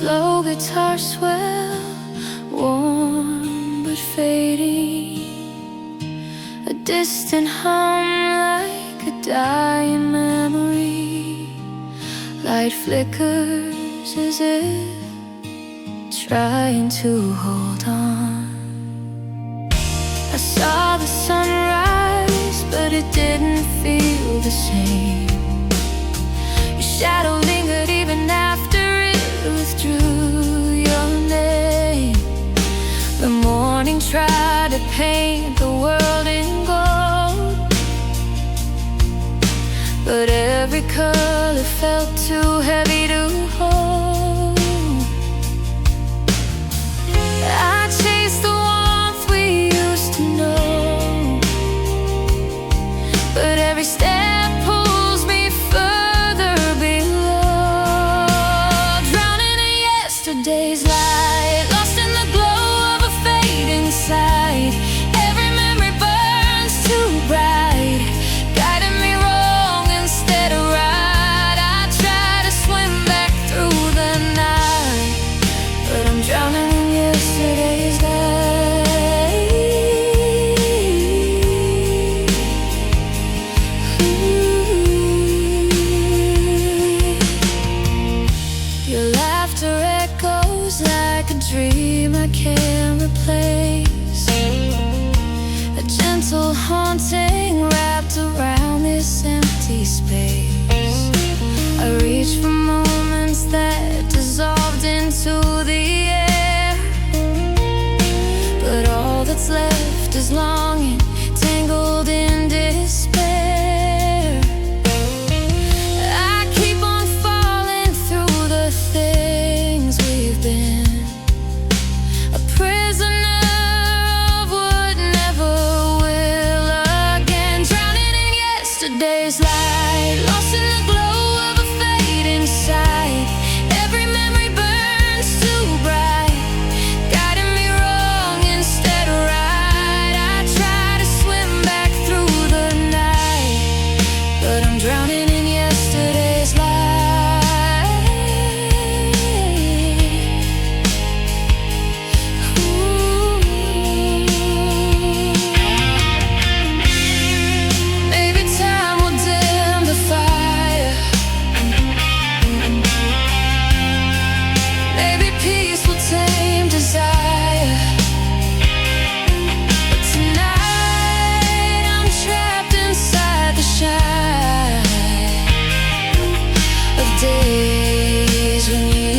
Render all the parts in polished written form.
slow guitar swell, warm but fading, a distant hum like a dying memory. Light flickers as if trying to hold on. I saw the sunrise, but it didn't feel the same. Your shadow lingered even after it withdrew your name. The morning tried to paint the world in gold, but every color felt too heavy to hold. I chased the warmth we used to know, but every step pulls me further below. Drowning in yesterday's light, lost in the glow of a fading sight. Every memory burns too bright, guiding me wrong instead of right. I try to swim back through the night, but I'm drowning in yesterday's light. Your laughter echoes like a dream I can't replace, a gentle haunting wrapped around this empty space. I reach for moments that dissolved into the air, but all that's left is longing, tangled in despair. I keep on falling through the things we've been, a prisoner of what never will again. Drowning in yesterday's light, lost in the glow of a fading sight. Every memory burns too bright, guiding me wrong instead of right. I try to swim back through the night, but I'm drowning in yesterday's light. Ooh. Maybe time will dim the fire, maybe peace will tame desire. But tonight I'm trapped inside the shine of days when you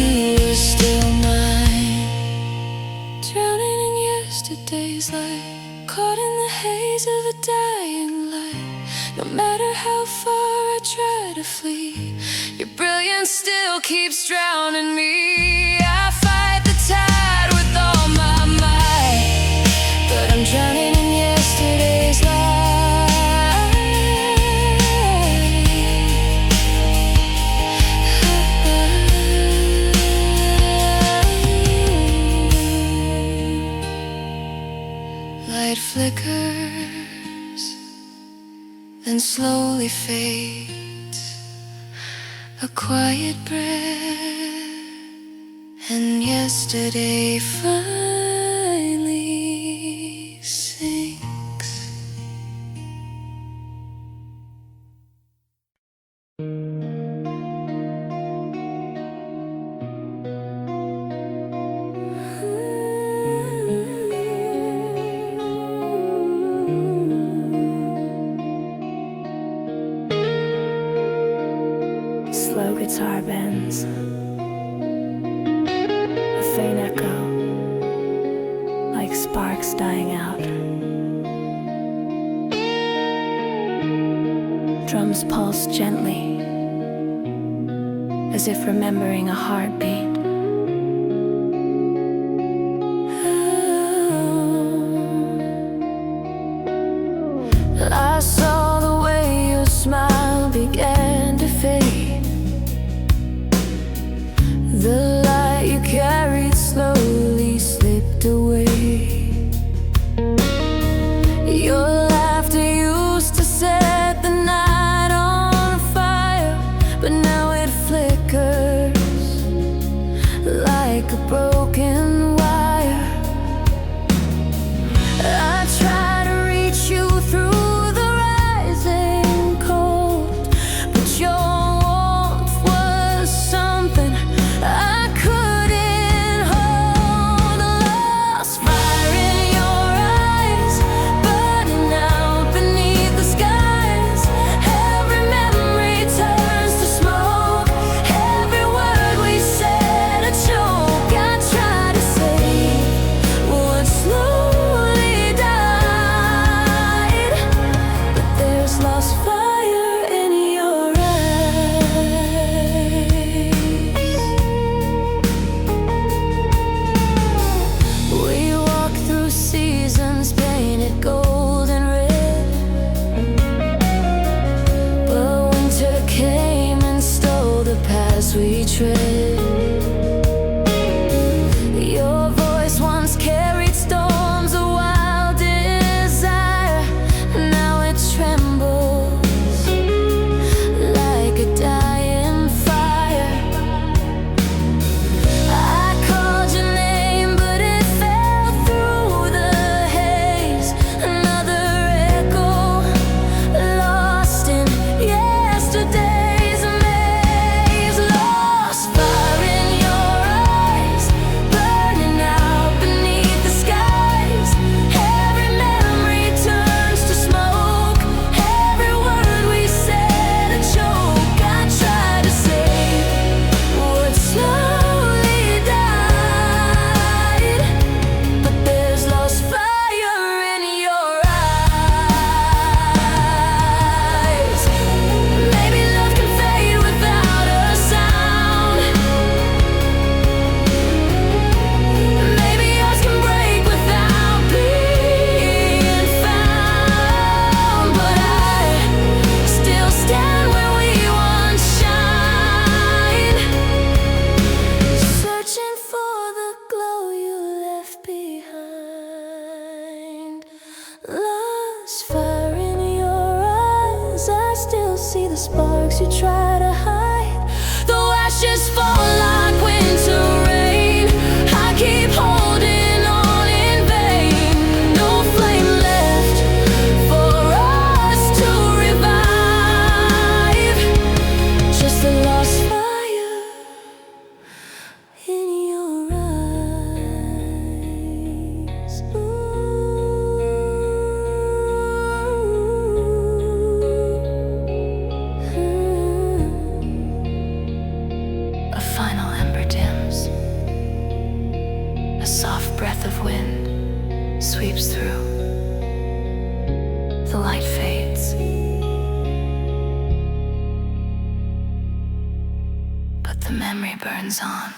were still mine. Drowning in yesterday's light, caught in the haze of a dying light. No matter how far I try to flee, your brilliance still keeps drowning me. I fight the tide with all my might, but I'm drowning in yesterday's light. Light flickers, then slowly fades, a quiet breath, and yesterday finally sinks. Slow guitar bends, a faint echo, like sparks dying out. Drums pulse gently, as if remembering a heartbeat. I saw the way your smile began to fade. The light you carried slowly slipped away. Your laughter used to set the night on fire, but now it flickers paths we tread. Your voice once carried storms of wild desire. Now it trembles like a dying fire. I called your name, but it fell through the haze. Another echo lost in yesterday's maze. Lost fire in your eyes, burning out beneath the skies. Every memory turns to smoke, every word we said a choke. I tried to save what slowly died, but there's lost fire in your eyes. Maybe love can fade without a sound. Maybe yours can break without being found. But I still stand where we once shined, searching for the glow you left behind. Lost fire in your eyes, I still see the sparks you try to hide. Though ashes fall like winter rain, I keep holding on in vain. No flame left for us to revive, just a lost fire in your eyes. A final ember dims. A soft breath of wind sweeps through. The light fades, but the memory burns on.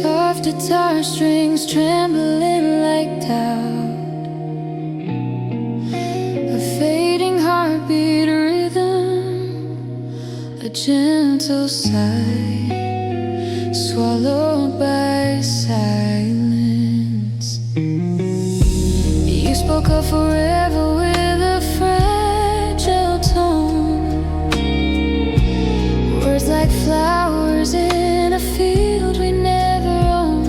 Soft guitar strings trembling like doubt, a fading heartbeat rhythm, a gentle sigh swallowed by silence. You spoke of forever with a fragile tone, words like flowers in a field we never owned.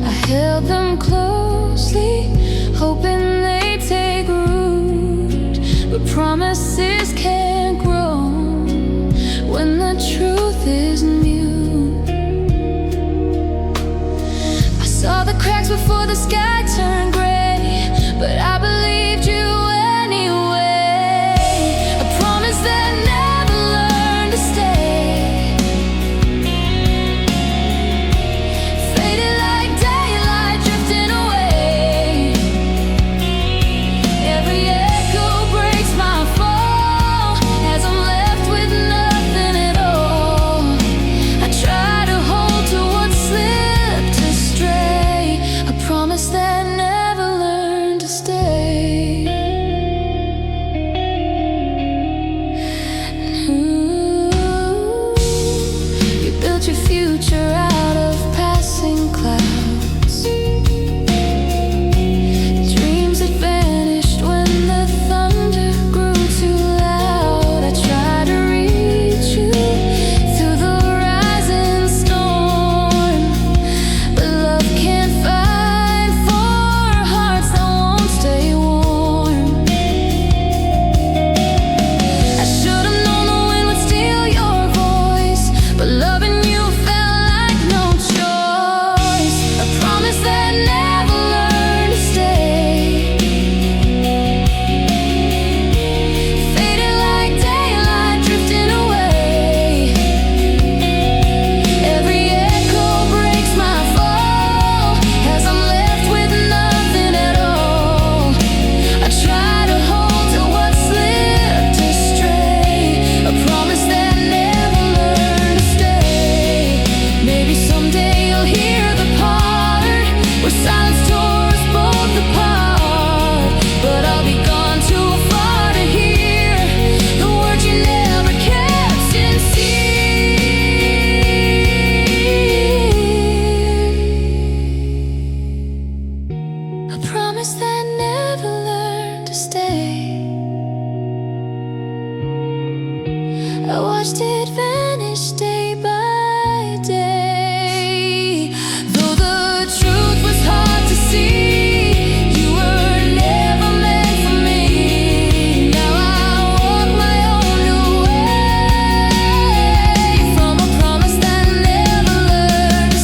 I held them closely, hoping they'd take root, but promises can't grow when the truth is mute. I saw the cracks before the sky turned gray, but I believed you anyway. A promise that never learned to stay, faded like daylight drifting away. Every echo breaks my fall as I'm left with nothing at all. I try to hold to what slipped astray, a promise that never learned to stay. Ooh, you built your future out of passing clouds, dreams that vanished when the thunder grew too loud. I tried to reach you through the rising storm, but love can't fight promise that never learned to stay. I watched it vanish day by day. Though the truth was hard to see, you were never meant for me. Now I walk my own new way from a promise that never learned to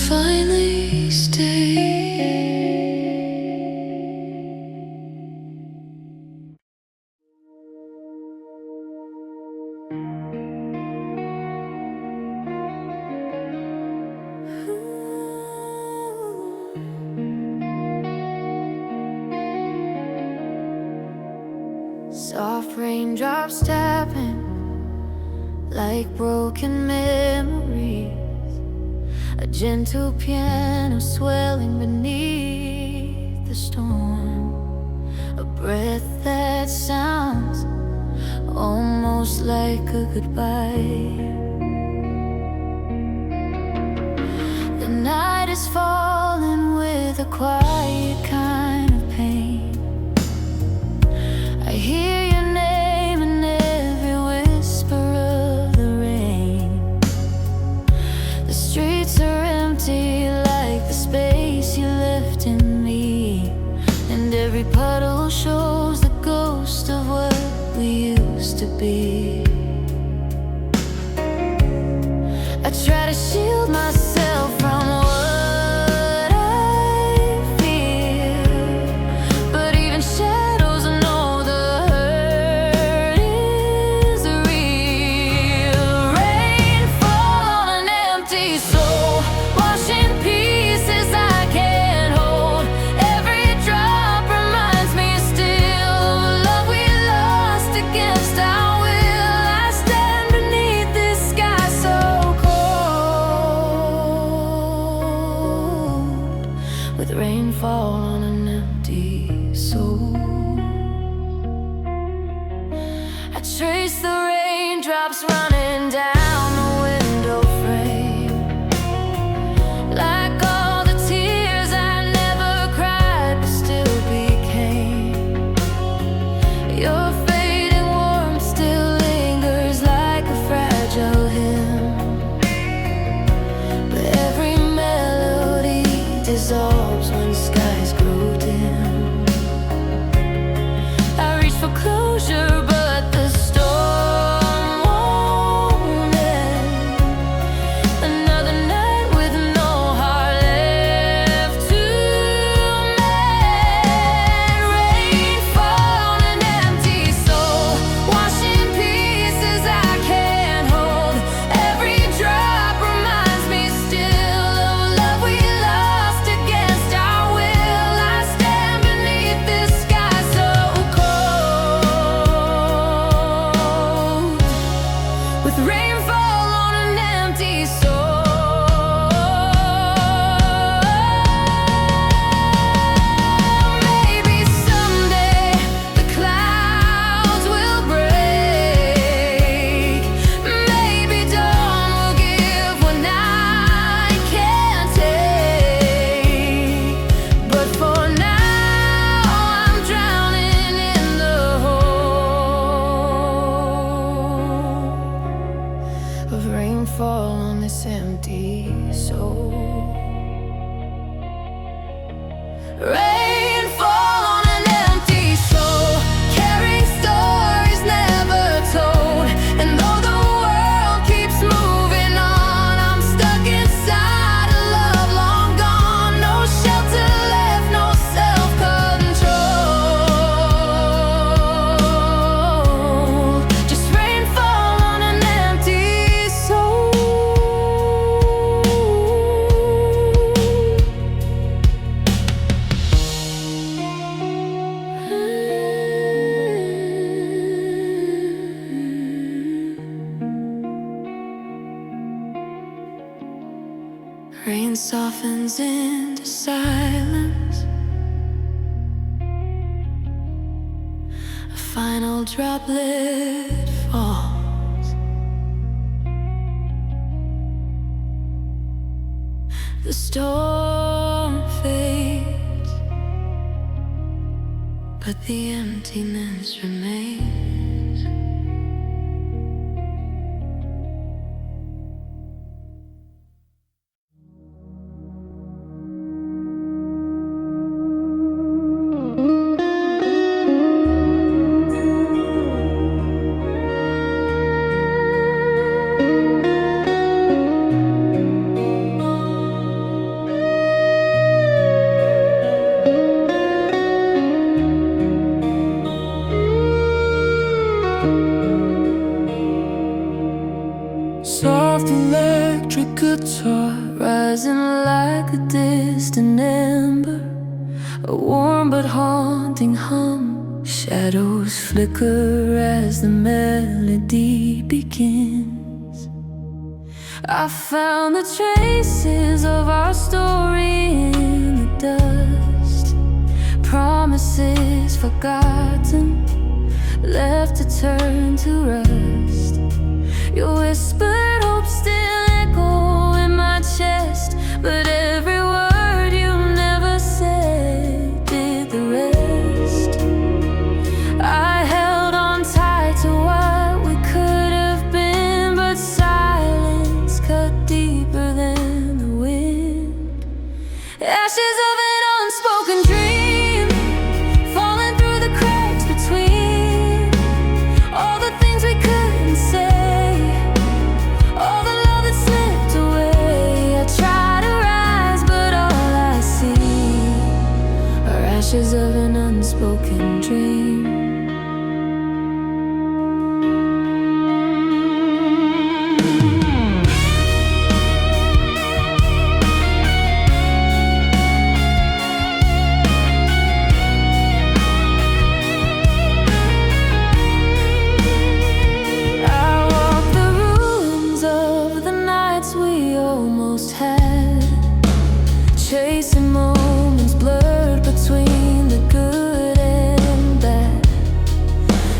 finally stay. Soft raindrops tapping like broken memories. A gentle piano swelling beneath the storm. A breath that sounds almost like a goodbye. The night is falling with a quiet kind of pain. I hear your name in every whisper of the rain. The streets are empty like the space you left in me, and every puddle shows the ghost of what we used to be. I try to shield myself from what I feel, but even shadows know the hurt is real. Rain fall on an empty soul, washing pieces I can't hold. Every drop reminds me still of love we lost against our will. I stand beneath this sky so cold, with rainfall on an empty soul. I trace the raindrops running down the window frame, like all the tears I never cried but still became. Your fading warmth still lingers like a fragile hymn, but every melody dissolves when skies grow softens into silence. A final droplet falls. The storm fades, but the emptiness remains. Soft electric guitar rising like a distant ember, a warm but haunting hum. Shadows flicker as the melody begins. I found the traces of our story in the dust, promises forgotten, left to turn to rust. Your whispered hope still echo in my chest, but every word you never said did the rest. I held on tight to what we could have been, but silence cut deeper than the wind. Ashes of an unspoken dream, falling through the cracks between all the things we couldn't say. Ashes of an unspoken dream. I walk the ruins of the nights we almost had, chasing moments blurred between the good and bad.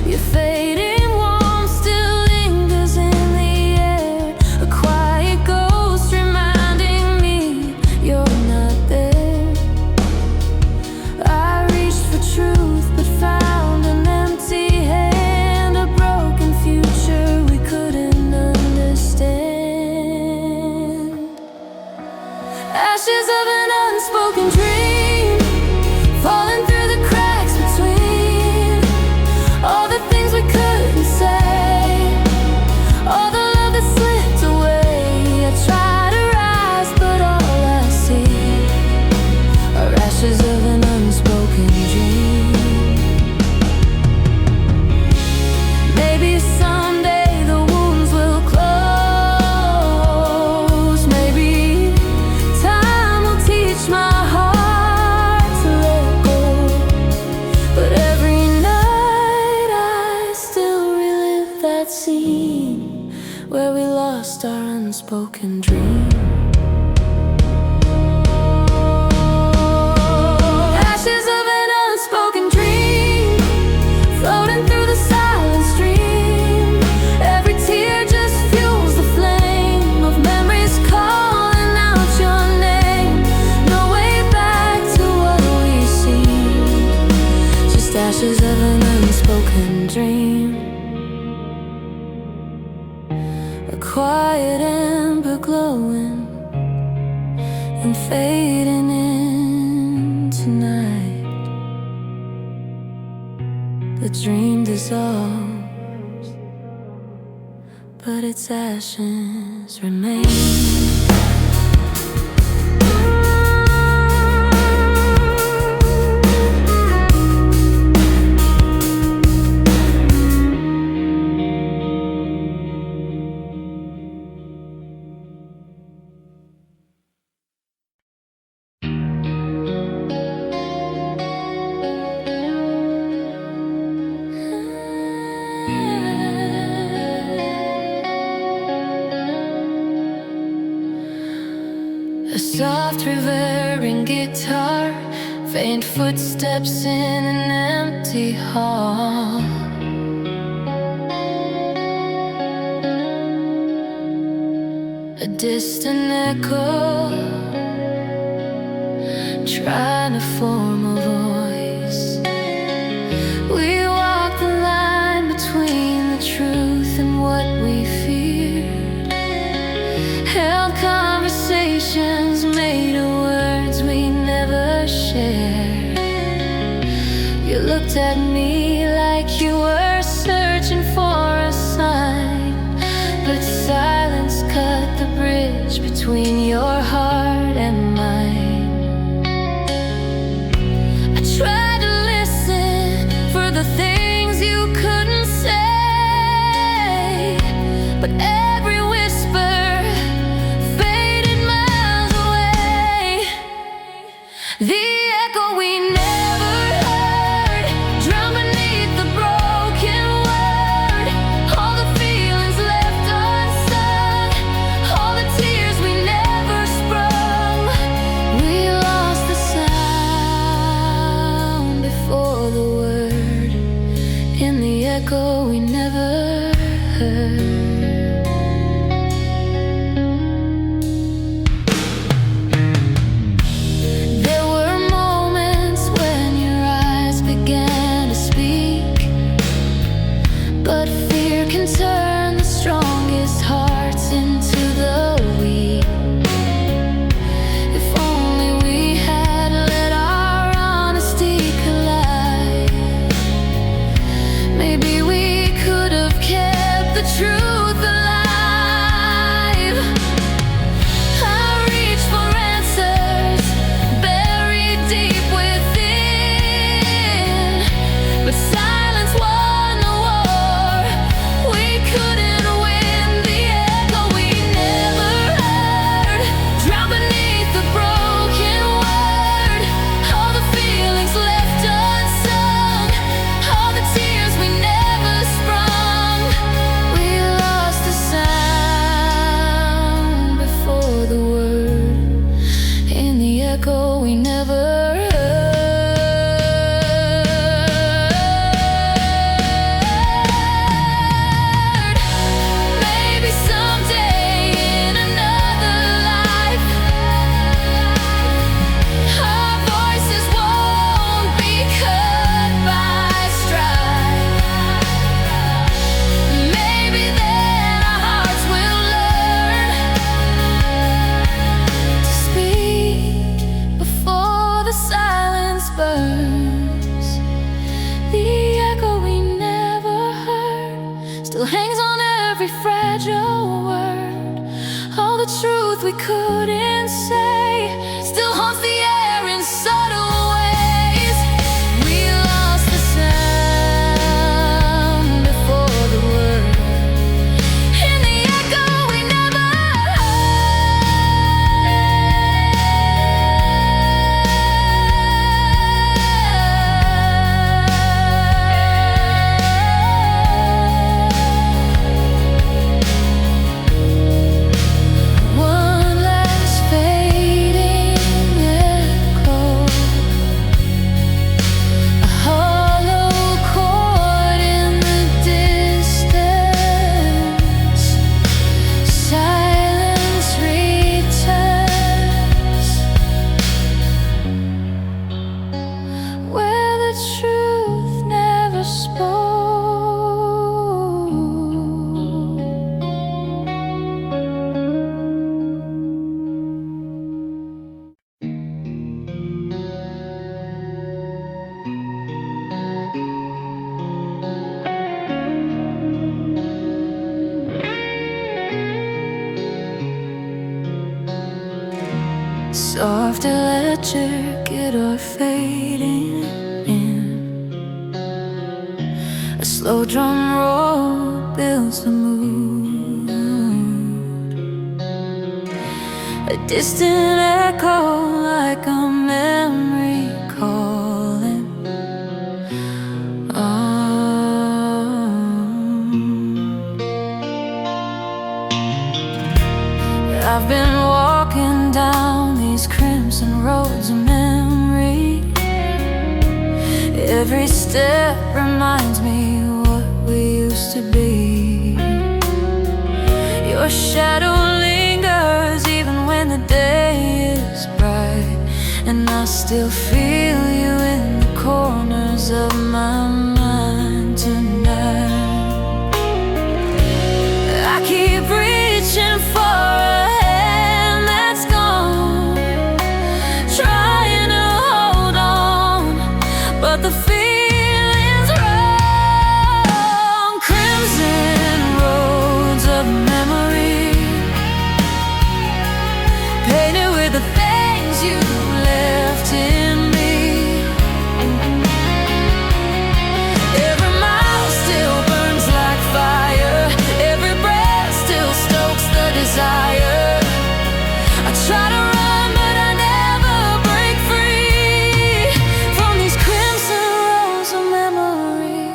Your fading warmth still lingers in the air, a quiet ghost reminding me you're not there. I reached for truth but found an empty hand, a broken future we couldn't understand. Ashes of an unspoken dream, falling through the cracks between all the things we couldn't say, all the love that slipped away. I try to rise, but all I see are ashes of an unspoken dream. Maybe someday the wounds will close. Maybe time will teach my heart to let go. But every night I still relive that scene where we lost our unspoken dream. Ashes of an unspoken dream, floating through the silent stream. Every tear just fuels the flame of memories calling out your name. No way back to what we seen, just ashes of an unspoken dream. A quiet ember glowing and fading into night. The dream dissolves, but its ashes remain. soft revering guitar, faint footsteps in an empty hall. A distant echo trying to form a voice. We walk the line between the truth and what we feared, held conversations made of words we never shared. You looked at me like you were searching for a sign, but silence cut the bridge between your heart and mine. I tried to listen for the things you couldn't say, but every whisper faded miles away. The echo we never heard, drowned beneath the broken word. All the feelings left unsung, all the tears we never sprung. We lost the sound before the word, in the echo we never heard. There were moments when your eyes began to speak, but fear can turn the strongest hearts into the weak. If only we had let our honesty collide, maybe we could have kept the truth alive. I reached for answers buried deep within, but silence won the war. We couldn't win. The echo we never heard, drowned beneath the broken word. All the feelings left unsung, all the tears we never sprung. We lost the sound before the word, in the echo we never heard. Maybe someday in another life, our voices won't be cut by strife. Maybe then our hearts will learn to speak before the silence burns. The echo we never heard still hangs on every fragile word. All the truth we couldn't say still haunts the air in subtle ways. We lost the sound before the word, in the echo we never one last fading echo, a hollow chord in the distance. Silence returns, where the truth never spoke. Soft electric guitar fading in, a slow drum roll builds the mood. A distant echo like a memory calling. I've been walking down these crimson Every step reminds me what we used to be. Your shadow lingers even when the day is bright, and I still feel you in the corners of my mind tonight. I keep reaching for a hand that's gone, trying to hold on, but the feeling's wrong. Crimson roads of memory, painted with the things you left in me. Every mile still burns like fire, every breath still stokes the desire. I try to run, but I never break free from these crimson roads of memory.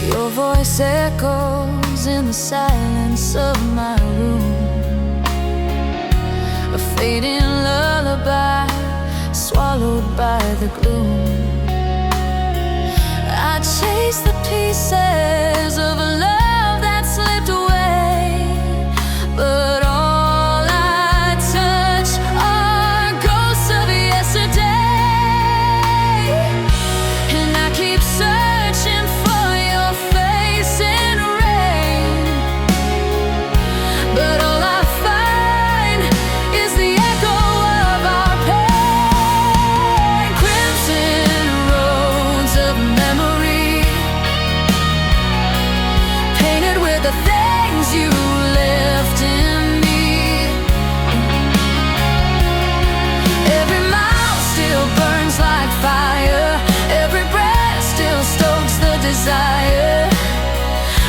Your voice echoes in the silence of my room, a fading lullaby swallowed by the gloom. I chase the pieces of a love that slipped away, but all I touch are ghosts of yesterday. And I keep searching for your face in rain, but all I find is the echo of our pain. Crimson roads of memory, painted with the things you left in me. Every mile still burns like fire, every breath still stokes the desire.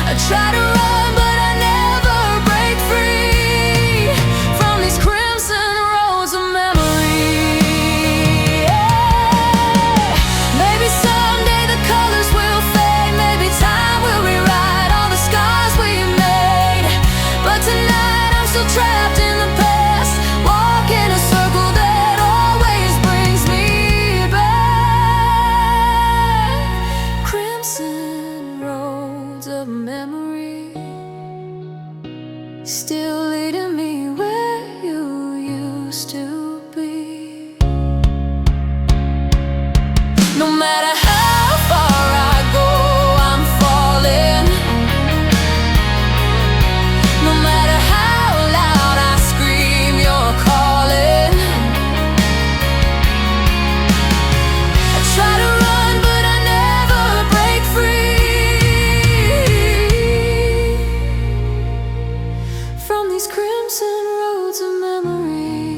I try to run, but I never break free from these crimson roads of memory. Maybe someday the colors will fade, maybe time will rewrite all the scars we made, but tonight I'm still trapped in the past, walking a circle that always brings me back. Crimson roads of memory, still leading me where you used to be. No matter how far I go, I'm falling. No matter how loud I scream, you're calling. I try to run, but I never break free from these crimson roads of memory.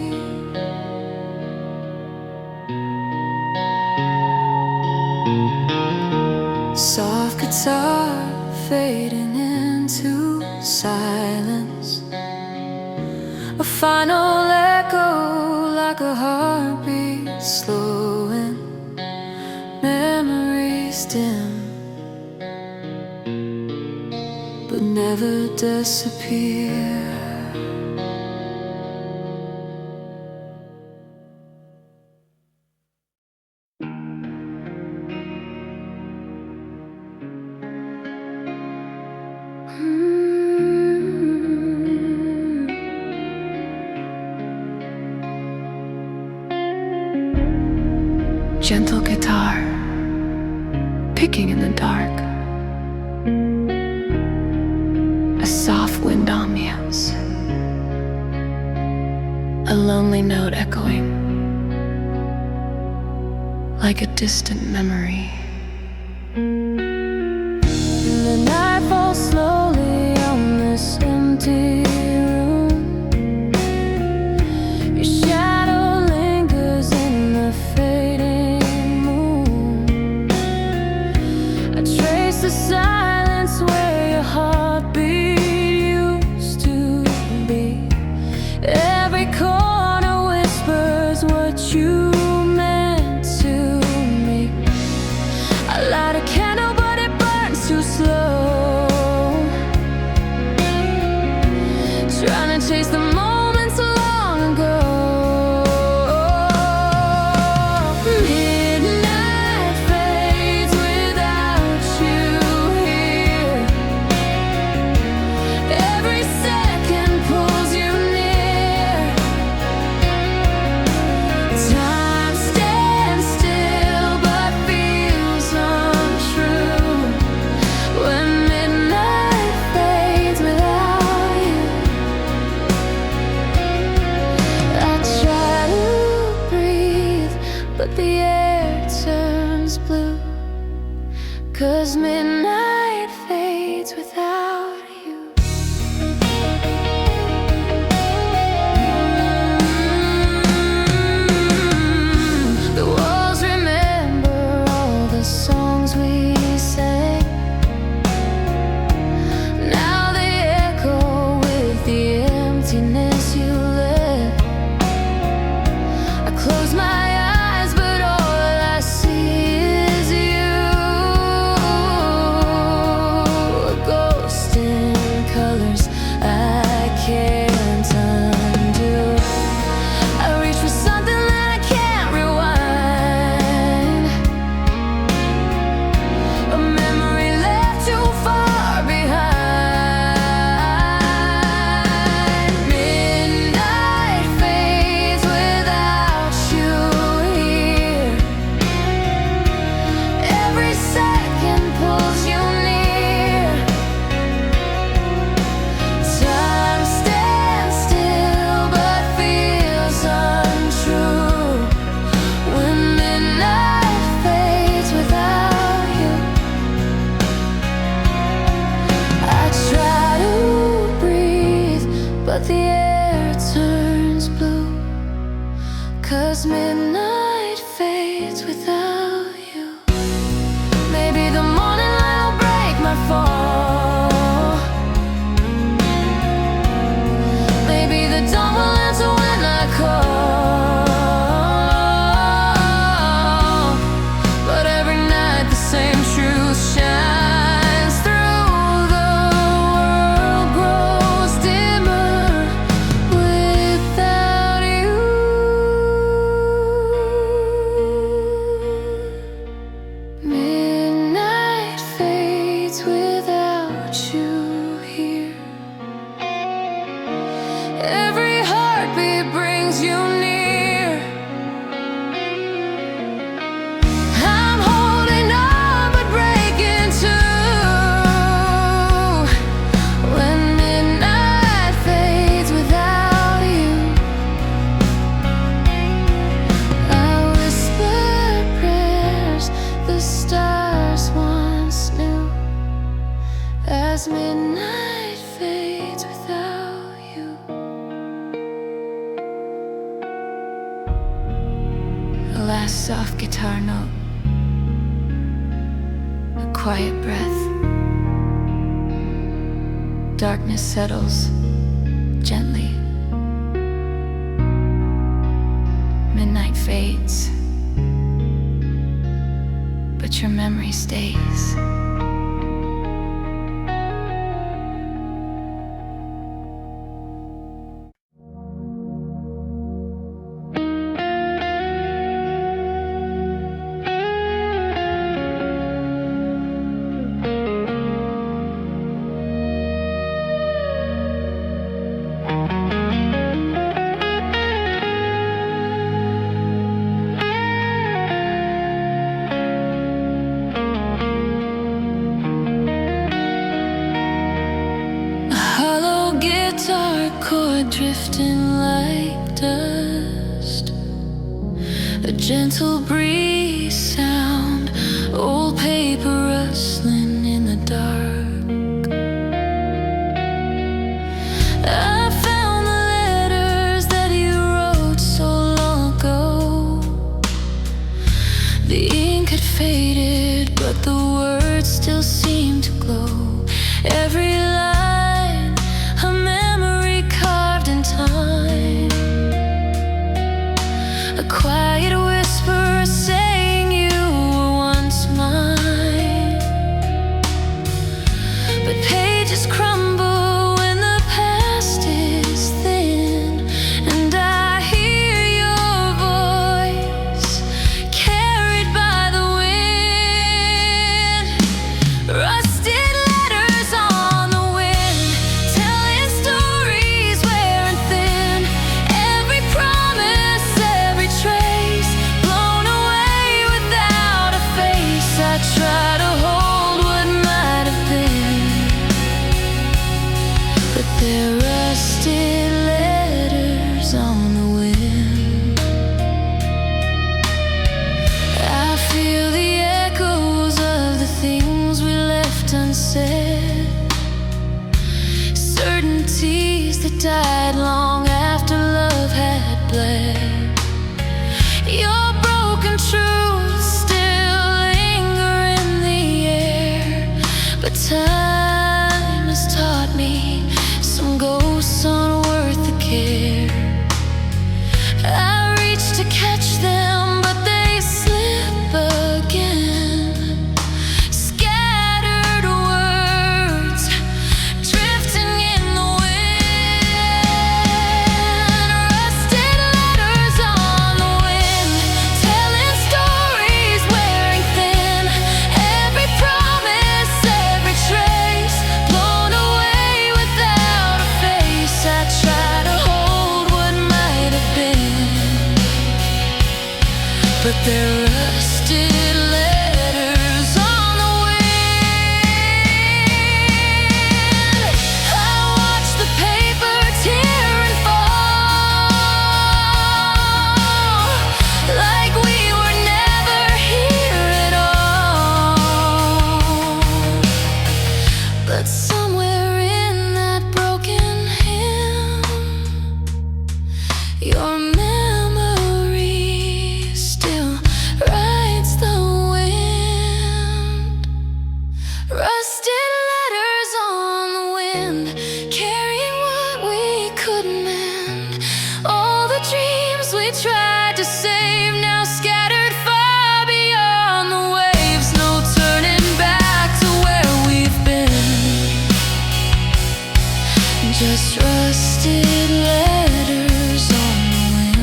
Soft guitar fading into silence, a final echo like a heartbeat slowing. Memories dim, but never disappear. Gentle guitar, picking in the dark, a soft wind ambience, a lonely note echoing like a distant memory. The night falls slowly on this empty room. Your shadow lingers in the fading moon. I trace the silence where your heartbeat used to be. Every corner whispers what you meant to me. I light a candle, but it burns too slow. Trying to chase the moments long ago. last soft guitar note, a quiet breath. Darkness settles gently. Midnight fades, but your memory stays. Chord drifting like dust, a gentle breeze sound, old paper rustling in the dark. I found the letters that you wrote so long ago. The ink had faded, but the words still seemed to glow. Every line, a memory carved in time, a quiet whisper saying you were once mine. But pages crumble when the past is thin, and I hear your voice carried by the wind. Rusted letters on the wind, telling stories wearing thin. Every promise, every trace, blown away without a face. I try to hold what might have been, but they're rusted letters on the wind. I feel the echoes of the things we left unsaid, certainties that died long after love had bled. Your broken truths still linger in the air, but time has taught me some ghosts aren't worth the care. I reach to catch them, but they slip again. Scattered words drifting in the wind. Rusted letters on the wind, telling stories wearing thin. Every promise, every trace, blown away without a face. I try to hold what might have been, but they're rusted letters on the wind. I watch the paper tear and fall, like we were never here at all. But somewhere in that broken hymn, your memory still rides the wind. Rusted letters on the wind, carrying what we couldn't mend. All the dreams we tried to save, now scattered far beyond the waves. No turning back to where we've been, just rusted letters on the wind.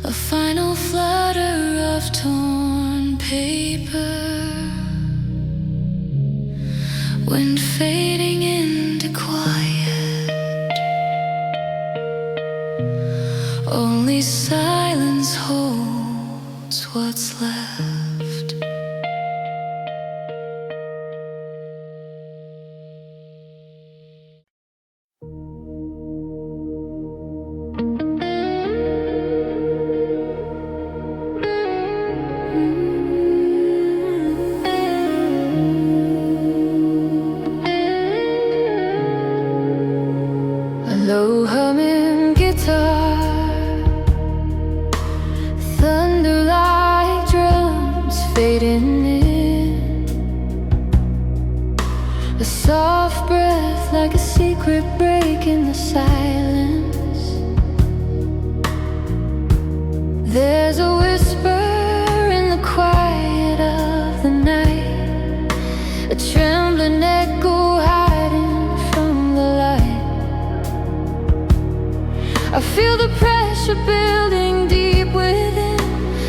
A final flutter of torn paper, wind fading into quiet. Only silence holds what's left. secret break in the silence. There's a whisper in the quiet of the night, a trembling echo hiding from the light. I feel the pressure building deep within,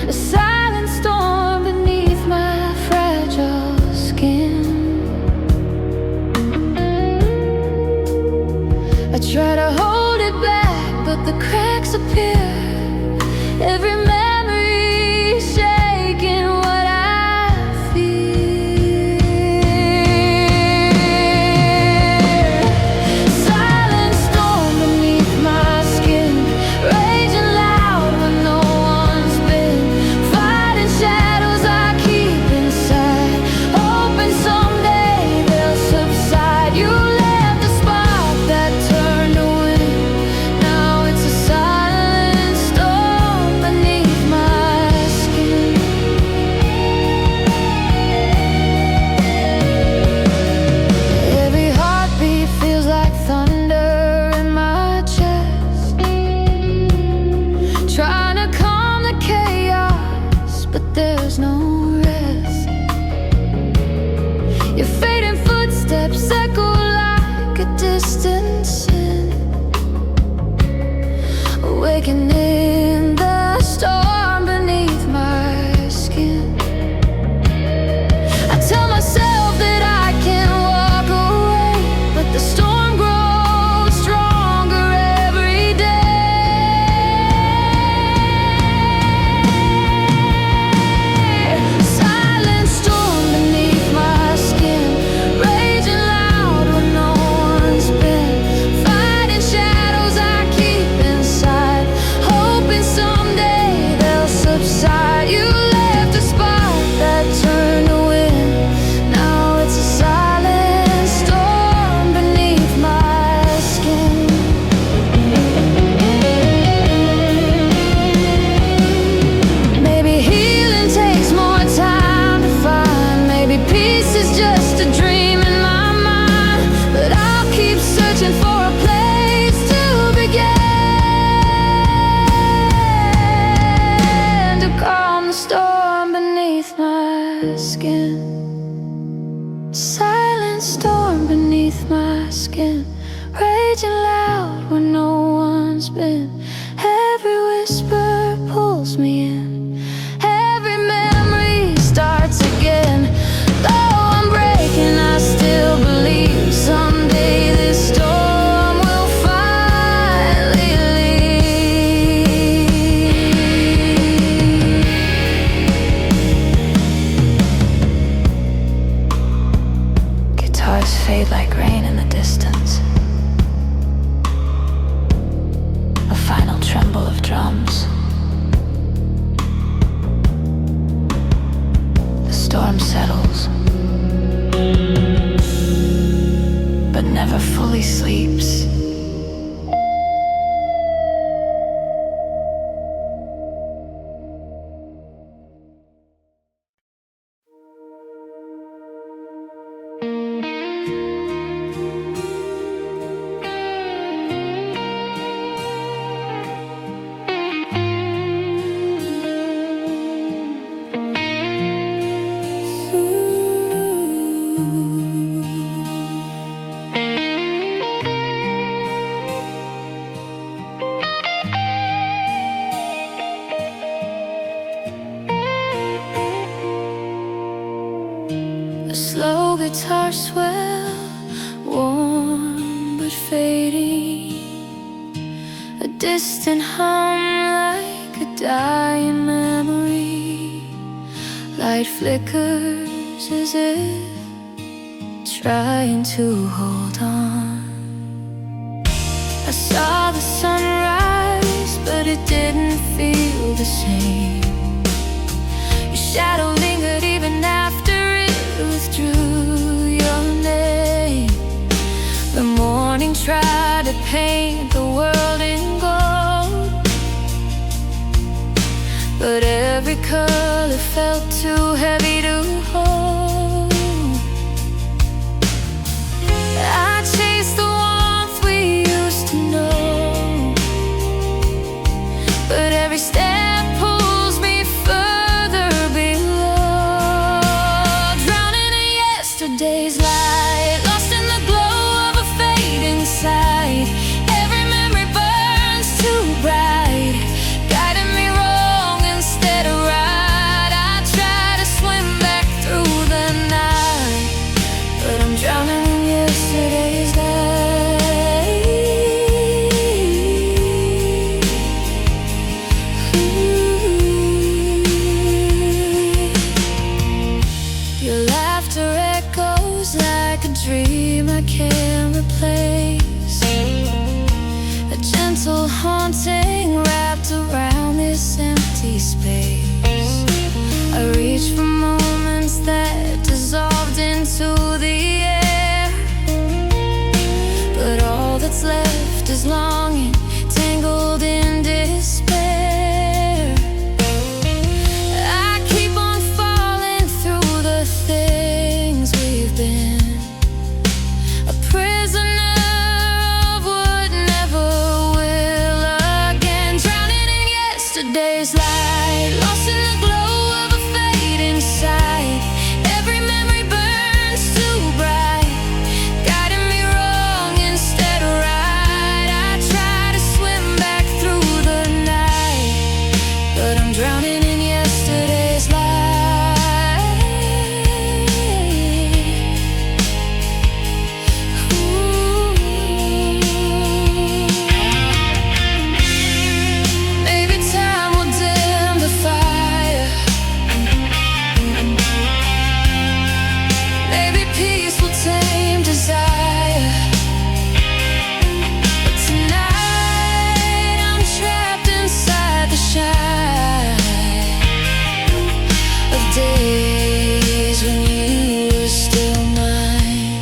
a silent storm beneath my fragile skin. I try to hold it back, but the cracks appear. Every memory shaking what I feel. Silent storm beneath my skin, raging loud when no one's been. Fighting shadows I keep inside, hoping someday they'll subside. You left a spark that turned to wind. Now it's a silent storm beneath my skin. Every heartbeat feels like thunder in my chest, trying to calm the chaos, but there's no rest. Your fading footsteps echo like a distant sin, awakening the storm beneath my skin. I tell myself that I can walk away, but the storm grows stronger every day. Silent storm beneath my skin, raging loud when no one's been. Fighting shadows I keep inside, hoping someday they'll subside. You left a spark that turned to wind. Now it's a silent storm beneath my skin. Maybe healing takes more time to find. Maybe peace is just a dream in my mind. But I'll keep searching for a place to begin, to calm the storm beneath my skin. Silent storm beneath my skin, raging loud when no one's been. Every whisper pulls me in, every memory starts again. Though I'm breaking, I still believe someday this storm will finally leave. Guitars fade like rain in the distance, a final tremble of drums. The storm settles, but never fully sleeps. A slow guitar swell, warm but fading, a distant hum like a dying memory. Light flickers as if trying to hold on. I saw the sunrise, but it didn't feel the same. Your shadow lingered even after it withdrew your name. The morning tried to paint the world in gold, but every color felt too heavy to hold. I chased the warmth fuse like a dream I can't replace. A gentle haunting wrapped around this empty space. I reach for moments that dissolved into the air, but all that's left is longing, tangled in despair. I keep on falling through the things we've been, a prisoner of what never will again, drowning in yesterday's light, lost in the glow of a fading sight. Every memory burns too bright, guiding me wrong instead of right. I try to swim back through the night, but I'm drowning in yesterday's light. Ooh. Maybe time will dim the fire. Maybe peace will tame desire. But tonight I'm trapped inside the shine of days when you were still mine.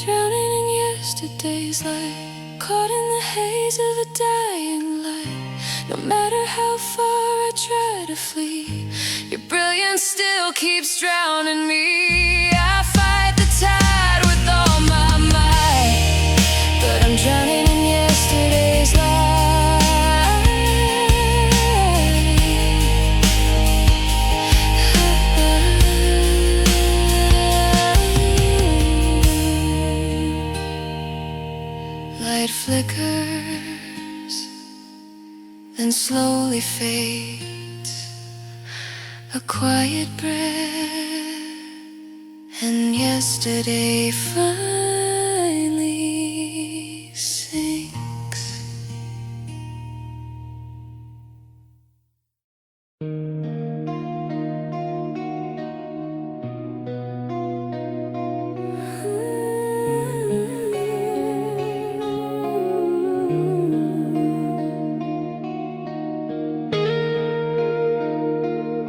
Drowning in yesterday's light, caught in the haze of a dying light. No matter how far I try to flee, your brilliance still keeps drowning me. I fight the tide with all my might, but I'm drowning in yesterday's light. Light flickers, then slowly fades. A quiet breath, and yesterday finally sinks.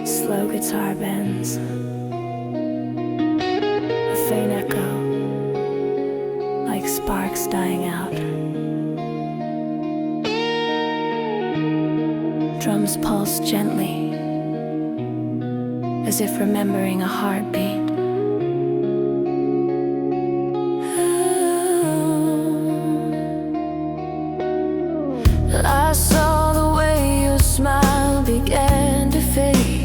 Slow guitar bends, a faint echo, like sparks dying out. Drums pulse gently, as if remembering a heartbeat. I saw the way your smile began to fade.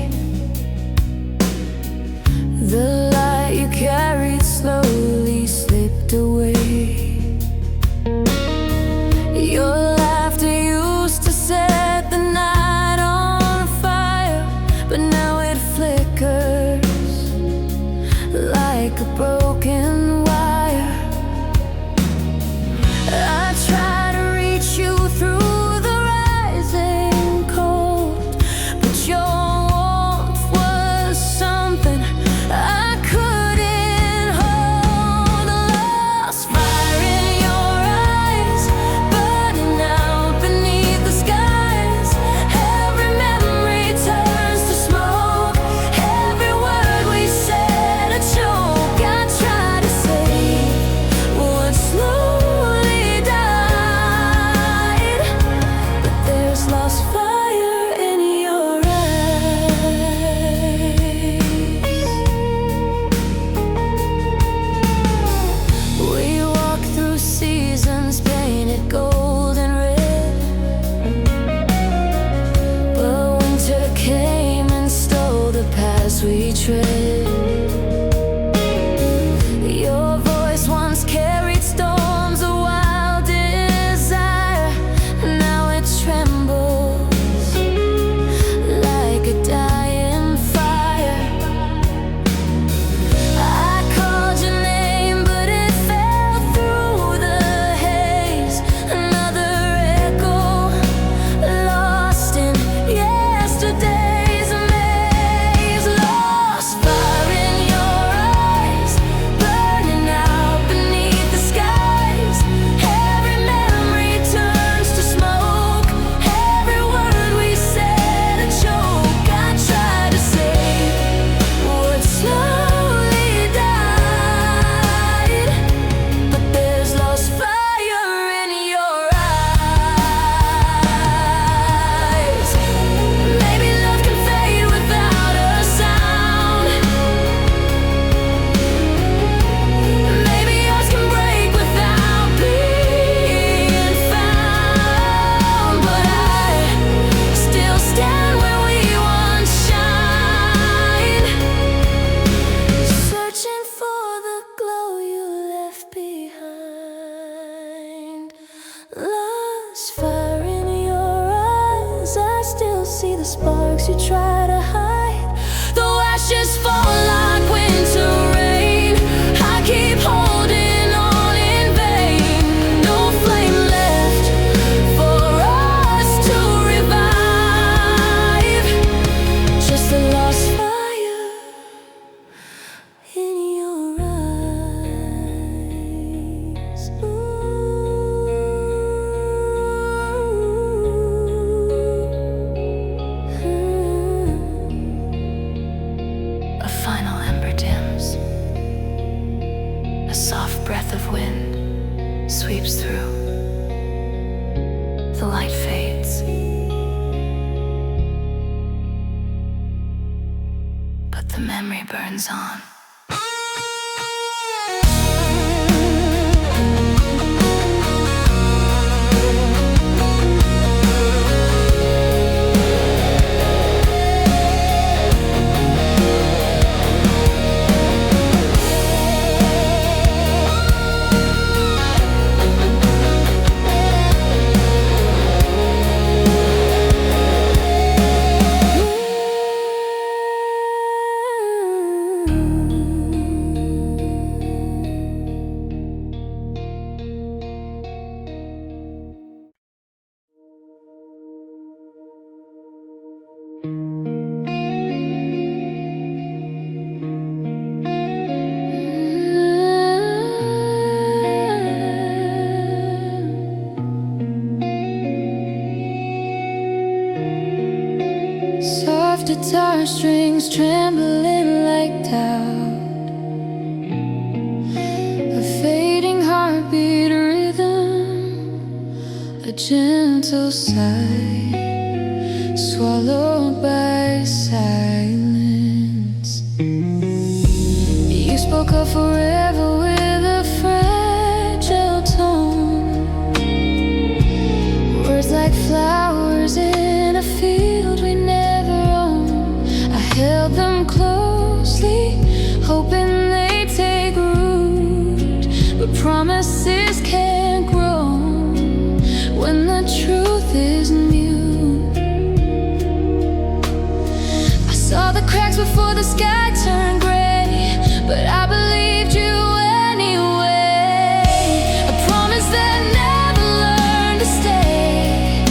The light you carried slowly slipped away. Your laughter used to set the night on fire, but now it flickers like a broken wire. I try to reach you through the rising cold, but your warmth was something I couldn't hold. A lost fire in your eyes, burning out beneath the skies. Every memory turns to smoke, every word we said a choke. I try to save what slowly died, but there's lost fire in your eyes. We walk through seasons painted gold and red, but winter came and stole the paths we tread. Your voice once carried storms of wild desire, now it trembles like a dying fire. I called your name, but it fell through the haze. Another echo lost in yesterday's maze. Lost fire final ember dims. A soft breath of wind sweeps through. The light fades, but the memory burns on. Soft guitar strings trembling like doubt, a fading heartbeat rhythm, a gentle sigh swallowed by silence. You spoke of forever with a fragile tone, words like flowers in a field we never owned. I held them closely, hoping they'd take root, but promises can't grow when the truth is mute. I saw the cracks before the sky turned gray, but I believed you anyway. A promise that never learned to stay.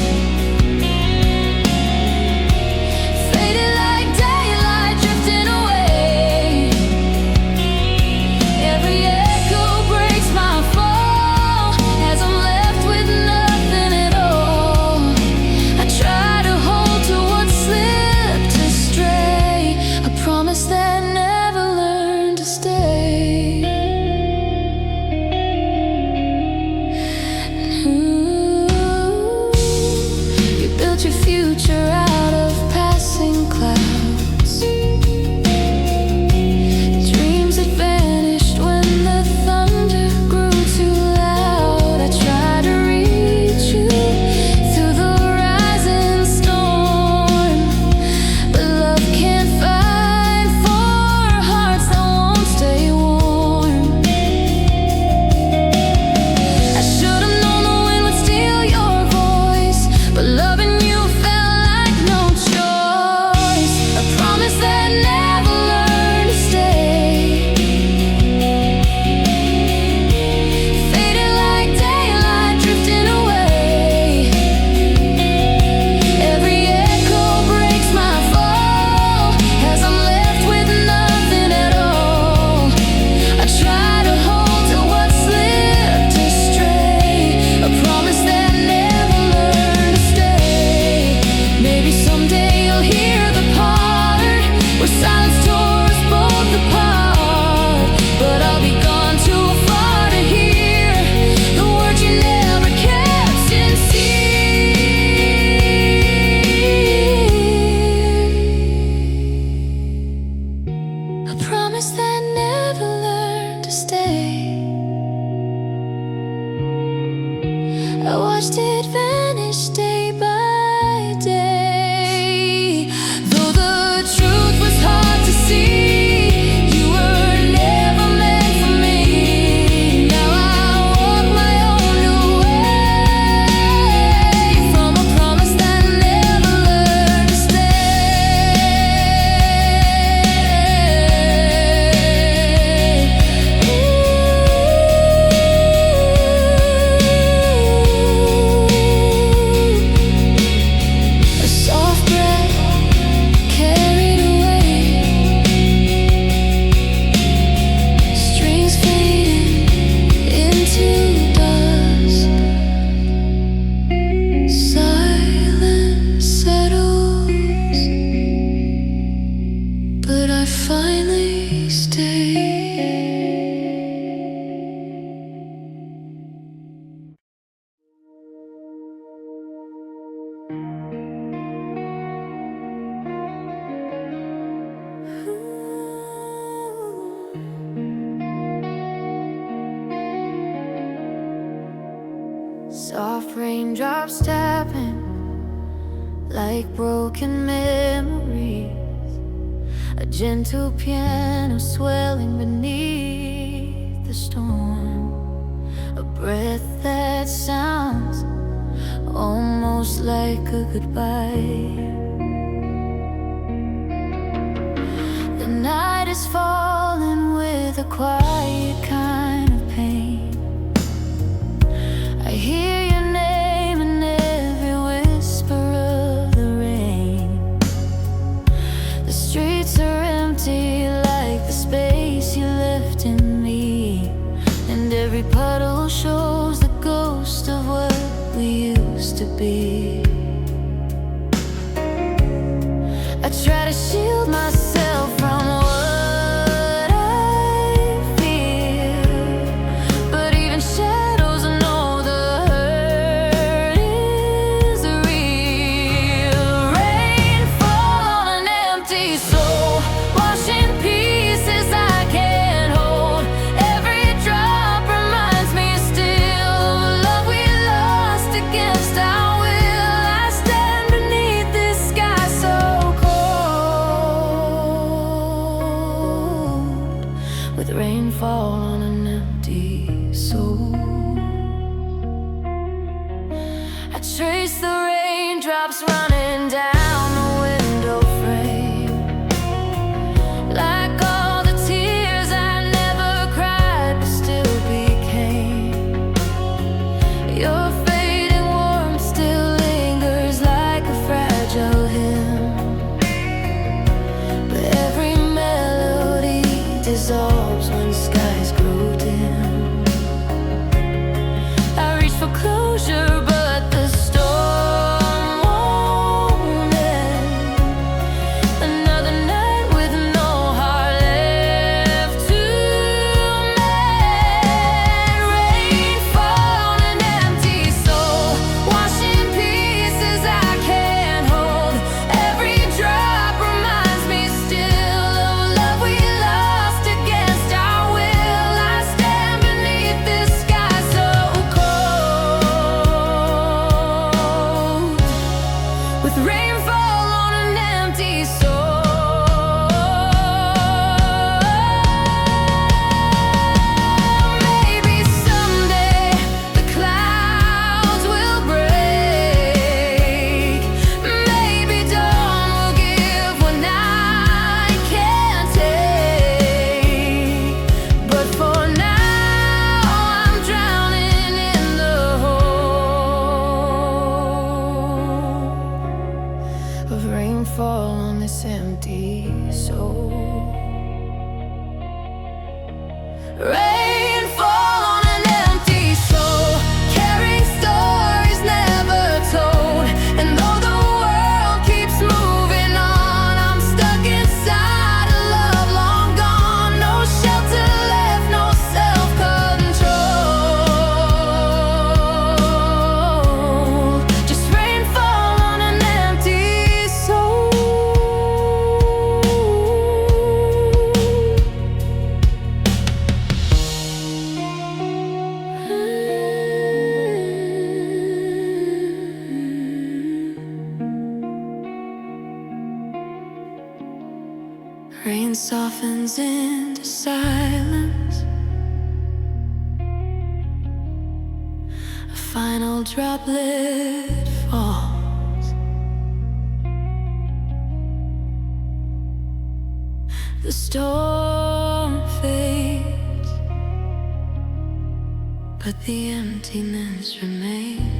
raindrops tapping like broken memories, a gentle piano swelling beneath the storm, a breath that sounds almost like a goodbye. The night is falling with a quiet kind of pain. I hear your name in every whisper of the rain. The streets are empty like the space you left in me, and every puddle shows the ghost of what we used to be. I try to shield myself from what I feel, but even shadows know the hurt is real. Rainfall on an empty soul, washing pieces I can't hold. Every drop reminds me still of love we lost against our will. I stand beneath this sky so cold, with rainfall on an empty soul. I trace the raindrops running down the window frame, like all the tears I never cried but still became. Your fading warmth still lingers like a fragile hymn, but every melody dissolves when skies grow dim. I reach for closure, but the storm won't end. Another night with no heart left to mend. Rainfall on an empty soul, washing pieces I can't hold. Every drop reminds me still of love we lost against our will. I stand beneath this sky so cold, with rainfall on an empty soul. Maybe someday the clouds will break. Maybe dawn will give what night can't take. But for now, I'm drowning in the hold of rainfall on this empty soul. Rainfall on an empty soul, carrying stories never told. And though the world keeps moving on, I'm stuck inside a love long gone. No shelter left, no self-control. Just rainfall on an empty soul. Rain softens into silence, a final droplet falls. The storm fades, but the emptiness remains.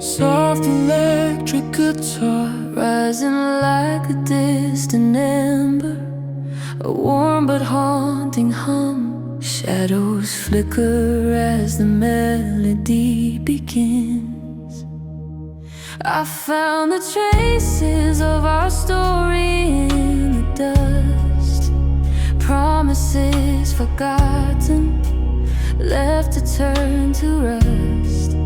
Soft electric guitar rising like a distant ember, a warm but haunting hum Shadows flicker as the melody begins. I found the traces of our story in the dust. Promises forgotten, left to turn to rust.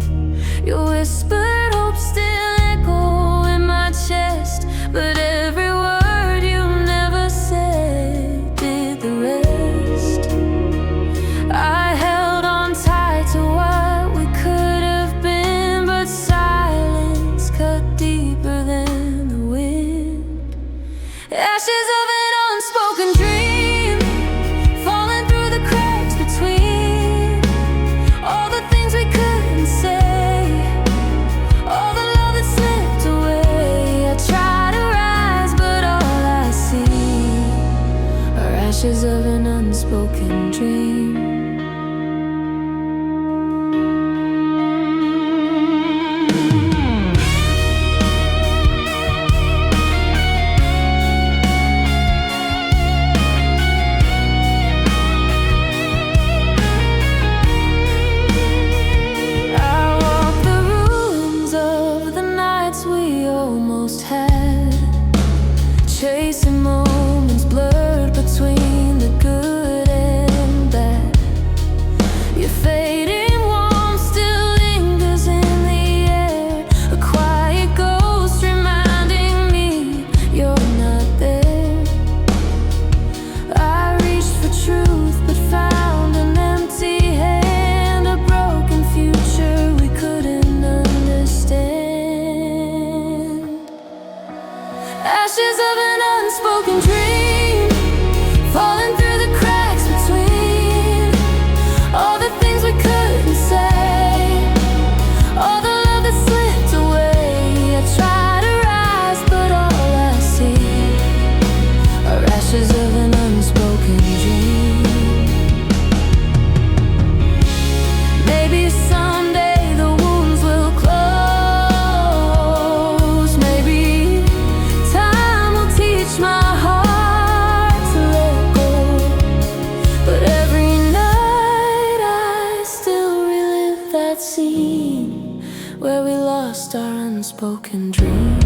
Your whispered hope still echo in my chest, but every word you never said did the rest. I held on tight to what we could have been, but silence cut deeper than the wind. Ashes of an unspoken dream, falling through the cracks between all the things we couldn't say, all the love that slipped away. I try to rise, but all I see are ashes of an unspoken dream. Chasing moments blurred between the good and bad. Your fading warmth still lingers in the air, a quiet ghost reminding me you're not there. I reached for truth but found an empty hand, a broken future we couldn't understand. Ashes of an unspoken dream, falling through the cracks between all the things we couldn't say, all the love that slipped away. I try to rise, but all I see are ashes of an unspoken dream. Maybe someday the wounds will close. Maybe time will teach my heart to let go. But every night I still relive that scene where we lost our unspoken dream.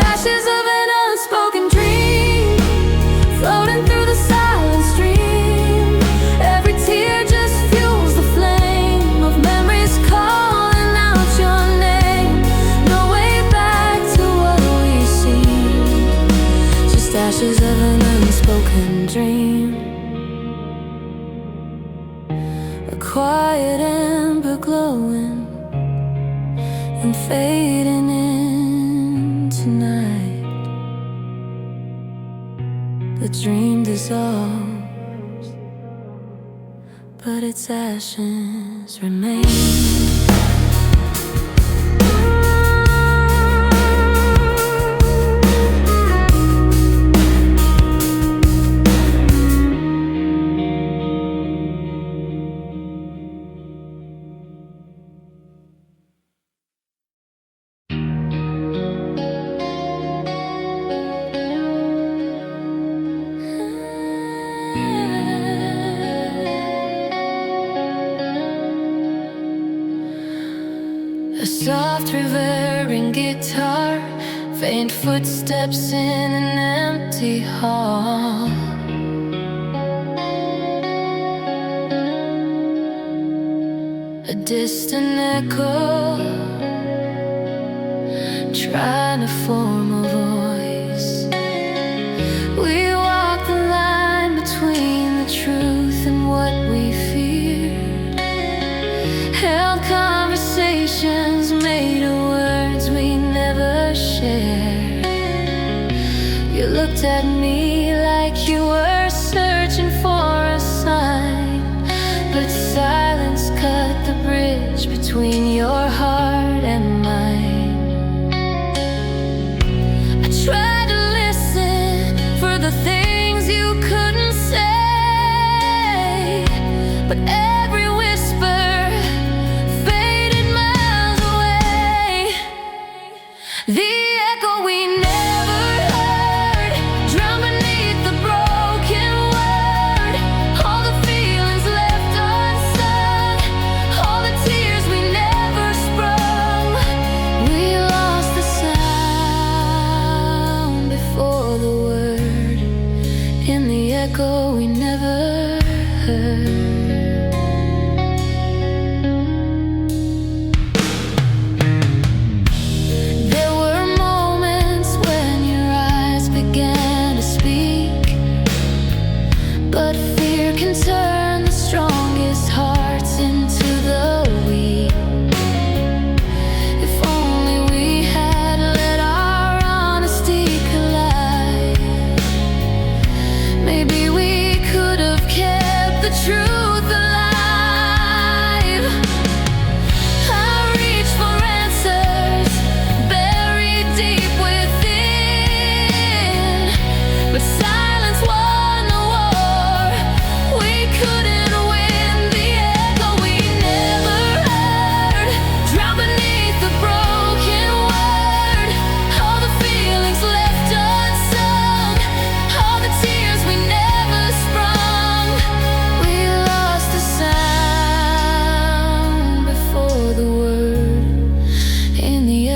Ashes of an unspoken dream, floating through the silent stream. Every tear just fuels the flame of memories calling out your name. No way back to what we see, just ashes of an unspoken dream. A quiet ember glowing and fading into night. The dream dissolves, but its ashes remain. A soft reverberating guitar, faint footsteps in an empty hall. A distant echo trying to form a voice. We walk the line between the truth and what we feared, held conversations made of words we never shared. You looked at me like you were searching for a sign, but silence cut the bridge between your heart and mine. I tried to listen for the things you couldn't say, but every whisper faded miles away. The echo we never heard drowned beneath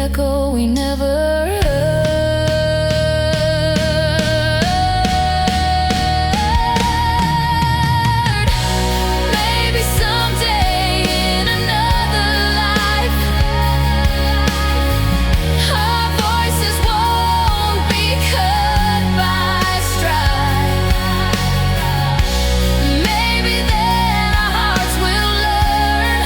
echo we never heard. Maybe someday in another life, our voices won't be cut by strife. Maybe then our hearts will learn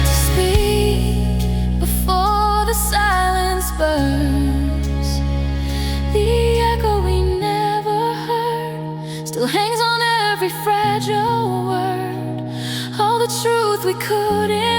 to speak before the silence burns. The echo we never heard still hangs on every fragile word, all the truth we couldn't